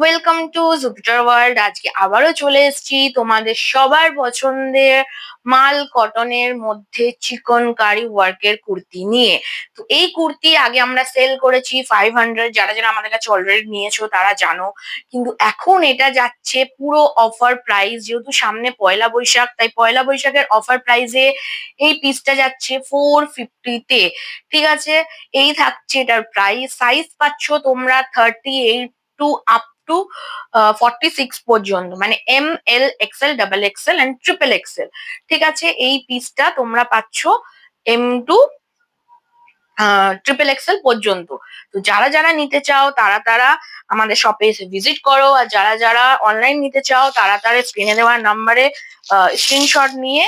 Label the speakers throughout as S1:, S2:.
S1: Welcome to Jupiter world. আজকে আবারও চলে এসেছি তোমাদের সবার পছন্দের মাল কটনের মধ্যে চিকনকারি ওয়ার্কের কুর্তি নিয়ে। তো এই কুর্তি আগে আমরা সেল করেছি 500, যারা যারা আমাদের কাছে অলরেডি নিয়েছো তারা জানো। কিন্তু এখন এটা যাচ্ছে পুরো অফার প্রাইস, যেহেতু সামনে পয়লা বৈশাখ, তাই পয়লা বৈশাখের অফার প্রাইসে এই পিসটা যাচ্ছে 450-তে। ঠিক আছে, এই থাকছে এটার প্রাইস। সাইজ পাচ্ছ তোমরা 38 টু আপ টু 46 পর্যন্ত, মানে ML, XL, XXL and XXL। ঠিক আছে, এই পিসটা তোমরা পাচ্ছ M2 XXL পর্যন্ত। তো যারা যারা নিতে চাও তারা তারা আমাদের শপে এসে ভিজিট করো, আর যারা যারা অনলাইন নিতে চাও তারা তারা স্ক্রিনে দেওয়া নাম্বারে স্ক্রিনশট নিয়ে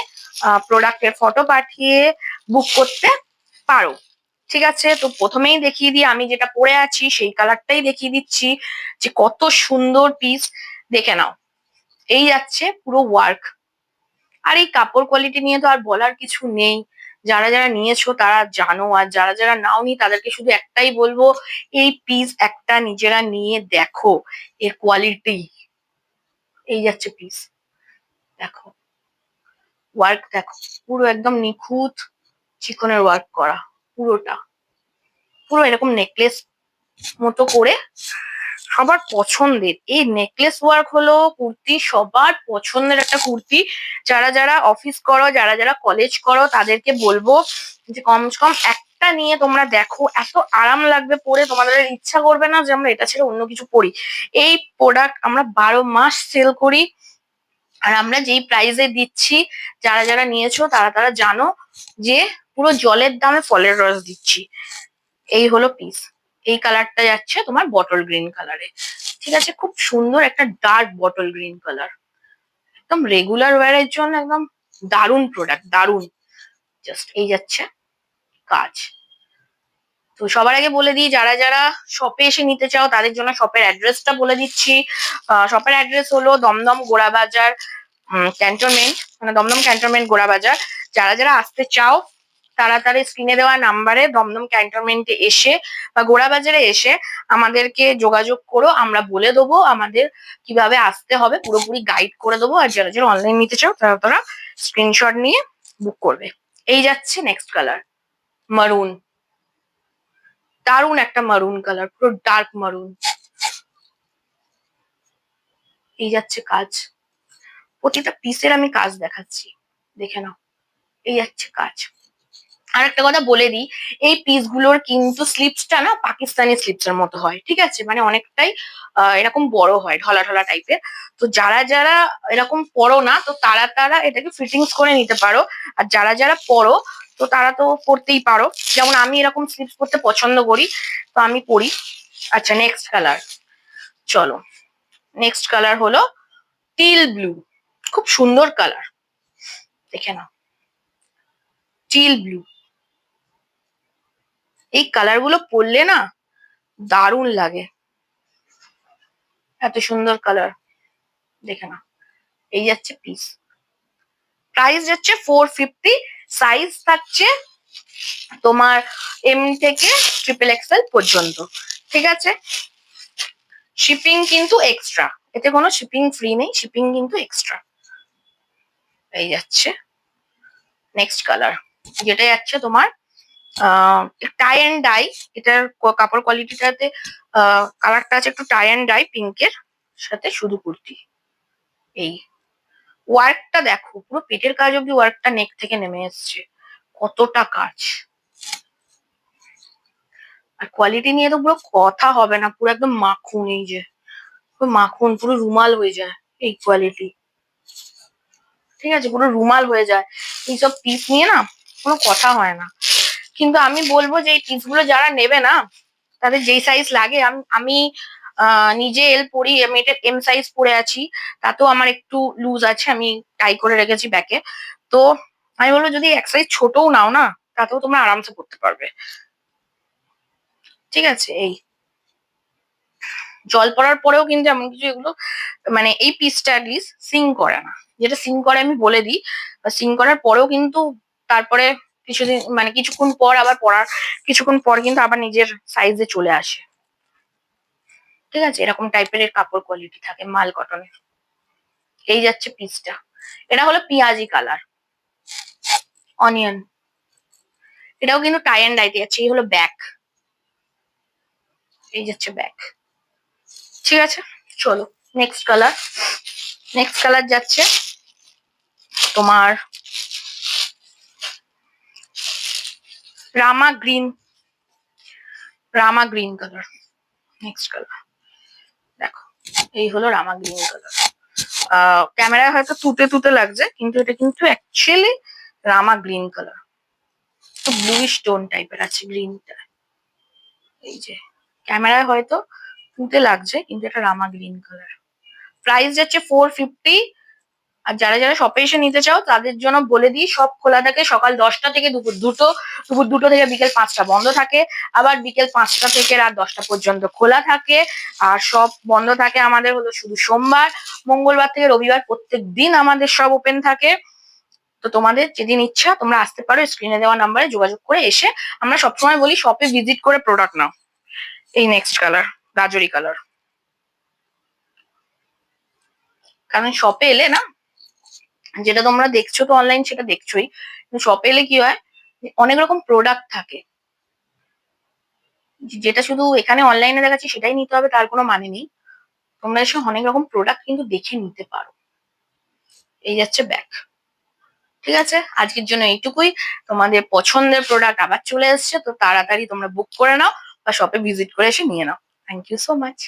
S1: প্রোডাক্টের ফটো পাঠিয়ে বুক করতে পারো। ঠিক আছে, তো প্রথমেই দেখিয়ে দিই, আমি যেটা পরে আছি সেই কালারটাই দেখিয়ে দিচ্ছি যে কত সুন্দর পিস। দেখে নাও, এই যাচ্ছে পুরো ওয়ার্ক। আর এই কাপড় কোয়ালিটি নিয়ে তো আর বলার কিছু নেই, যারা যারা নিয়েছো তারা জানো, আর যারা যারা নাওনি তাদেরকে শুধু একটাই বলবো, এই পিস একটা নিজেরা নিয়ে দেখো এর কোয়ালিটি। এই যাচ্ছে পিস, দেখো ওয়ার্ক, দেখো পুরো একদম নিখুঁত চিকনের ওয়ার্ক করা, পুরোটা পুরো এরকম নেকলেস মতো করে। সবার পছন্দের এই নেকলেস ওয়ার্ক হলো কুর্তি, সবার পছন্দের একটা কুর্তি। যারা যারা অফিস করো, যারা যারা কলেজ করো, তাদেরকে বলবো যে কমসে কম একটা নিয়ে তোমরা দেখো, এত আরাম লাগবে পরে, তোমাদের ইচ্ছা করবে না যে আমরা এটা ছেড়ে অন্য কিছু পরি। এই প্রোডাক্ট আমরা 12 মাস সেল করি, আর আমরা যেই প্রাইসে দিচ্ছি, যারা যারা নিয়েছো তারা তারা জানো যে পুরো জলের দামে ফলের রস দিচ্ছি। এই হলো পিস। এই কালারটা যাচ্ছে তোমার বটল গ্রিন কালারে। ঠিক আছে, খুব সুন্দর একটা ডার্ক বটল গ্রিন কালার, একদম রেগুলার ওয়্যারের জন্য একদম দারুণ প্রোডাক্ট, দারুণ। জাস্ট এই যাচ্ছে কাজ। তো সবার আগে বলে দিই, যারা যারা শপে এসে নিতে চাও তাদের জন্য শপের অ্যাড্রেসটা বলে দিচ্ছি। শপের অ্যাড্রেস হলো দমদম গোড়াবাজার ক্যান্টনমেন্ট, মানে দমদম ক্যান্টনমেন্ট গোড়াবাজার। যারা যারা আসতে চাও তারা তারা স্ক্রিনে দেওয়া নাম্বারে দমদম ক্যান্টনমেন্টে এসে বা গোড়াবাজারে এসে আমাদেরকে যোগাযোগ করো, আমরা বলে দেবো আমাদের কিভাবে আসতে হবে, পুরোপুরি গাইড করে দেবো। আর যারা যারা অনলাইন নিতে চাও তারা তারা স্ক্রিনশট নিয়ে বুক করবে। এই যাচ্ছে নেক্সট কালার, মারুন। দারুন একটা মারুন কালার, পুরো ডার্ক মারুন। এই যাচ্ছে কাজ, প্রতিটা পিসের আমি কাজ দেখাচ্ছি, দেখে নাও। এই যাচ্ছে কাজ। আর একটা কথা বলে দিই, এই পিস গুলোর কিন্তু স্লিপসটা না পাকিস্তানি স্লিপস এর মতো হয়। ঠিক আছে, মানে অনেকটাই এরকম বড় হয়, ঢলা ঢলা টাইপের। তো যারা যারা এরকম পরো না, তো তারা তারা এটাকে ফিটিংস করে নিতে পারো। আর যারা যারা পরো তো তারা তো পরতেই পারো, যেমন আমি এরকম স্লিপস পরতে পছন্দ করি, তো আমি পরি। আচ্ছা, নেক্সট কালার, চলো। নেক্সট কালার হলো টিল ব্লু, খুব সুন্দর কালার, দেখে নাও। টিল ব্লু, এই কালার গুলো পরলে না দারুণ লাগে, এত সুন্দর কালার, দেখে নাও। এই যাচ্ছে পিস, প্রাইস যাচ্ছে 450, সাইজ থাকছে তোমার M থেকে XXL পর্যন্ত। ঠিক আছে, শিপিং কিন্তু এক্সট্রা, এতে কোনো শিপিং ফ্রি নেই, শিপিং কিন্তু এক্সট্রা। এই যাচ্ছে নেক্সট কালার, যেটা যাচ্ছে তোমার টাই অ্যান্ড ডাই। এটার কাপড় কোয়ালিটিটাতে কালারটা আছে একটু টাই অ্যান্ড ডাই পিঙ্কের সাথে, শুধু কুর্তি। এই ওয়ার্কটা দেখো, পুরো পেটের কাজ অব্দি ওয়ার্কটা নেক থেকে নেমে এসছে, কতটা কাজ। আর কোয়ালিটি নিয়ে তো পুরো কথা হবে না, পুরো একদম মাখন। এই যে পুরো মাখন, পুরো রুমাল হয়ে যায় এই কোয়ালিটি। ঠিক আছে, পুরো রুমাল হয়ে যায় এইসব পিস নিয়ে, না কোনো কথা হয় না। কিন্তু আমি বলবো যে এই পিসগুলো যারা নেবে না, তাদের যেই সাইজ লাগে, আমি নিজে এল পরি, আমি এটা M সাইজ পরে আছি, তাতেও আমার একটু লুজ আছে, আমি টাই করে রেখেছি ব্যাকে। তো আমি বলবো যদি এক সাইজ ছোটও নাও না, তাতেও তোমরা আরামসে পড়তে পারবে। ঠিক আছে, এই জল পড়ার পরেও কিন্তু এমন কিছু এগুলো, মানে এই পিসটা অ্যাটলিস্ট সিং করে না। যেটা সিং করে আমি বলে দিই, সিং করার পরেও কিন্তু তারপরে কিছুদিন, মানে কিছুক্ষণ পর আবার পড়ার কিছুক্ষণ পর কিন্তু আবার নিজের সাইজে চলে আসে। ঠিক আছে, এরকম টাইপের এর কাপড় কোয়ালিটি থাকে, মাল কটনের। এই যাচ্ছে পিসটা, এটা হলো পিঁয়াজি কালার, অনিয়ন। এটাও কিন্তু টাই অ্যান্ড ডাইতে যাচ্ছে। এই হলো ব্যাক, এই যাচ্ছে ব্যাক। ঠিক আছে, চলো নেক্সট কালার। নেক্সট কালার যাচ্ছে তোমার রামা গ্রিন, রামা গ্রিন কালার। নেক্সট কালার দেখো, এই হলো রামা গ্রিন কালার। ক্যামেরায় হয়তো তুতে তুতে লাগছে, কিন্তু এটা কিন্তু অ্যাকচুয়ালি রামা গ্রিন কালার। ব্লুইশ টোন টাইপের আছে গ্রিনটা। এই যে ক্যামেরায় হয়তো তুতে লাগছে, কিন্তু এটা রামা গ্রিন কালার। প্রাইস যাচ্ছে 450। আর যারা যারা শপে এসে নিতে চাও তাদের জন্য বলে দিই, সব খোলা থাকে সকাল 10টা থেকে দুপুর 2টো, দুপুর 2টো থেকে বিকেল 5টা বন্ধ থাকে। আবার বিকেল 5টা থেকে রাত 10টা পর্যন্ত খোলা থাকে। আর সব বন্ধ থাকে আমাদের হলো শুধু সোমবার, মঙ্গলবার থেকে রবিবার প্রত্যেক দিন আমাদের সব ওপেন থাকে। তো তোমাদের যেদিন ইচ্ছা তোমরা আসতে পারো, স্ক্রিনে দেওয়া নাম্বারে যোগাযোগ করে এসে, আমরা সবসময় বলি শপে ভিজিট করে প্রোডাক্ট নাও। এই নেক্সট কালার, গাজরি কালার। কারণ শপে এলে না, যেটা তোমরা দেখছো তো অনলাইন সেটা দেখছোই, কিন্তু শপে এলে কি হয়, অনেক রকম প্রোডাক্ট থাকে। যেটা শুধু এখানে অনলাইনে দেখাচ্ছি সেটাই নিতে হবে তার কোনো মানে নেই। তোমরা এসে অনেক রকম প্রোডাক্ট কিন্তু দেখে নিতে পারো। এই যাচ্ছে ব্যাক। ঠিক আছে, আজকের জন্য এইটুকুই। তোমাদের পছন্দের প্রোডাক্ট আবার চলে এসছে, তো তাড়াতাড়ি তোমরা বুক করে নাও বা শপে ভিজিট করে এসে নিয়ে নাও। Thank you so much.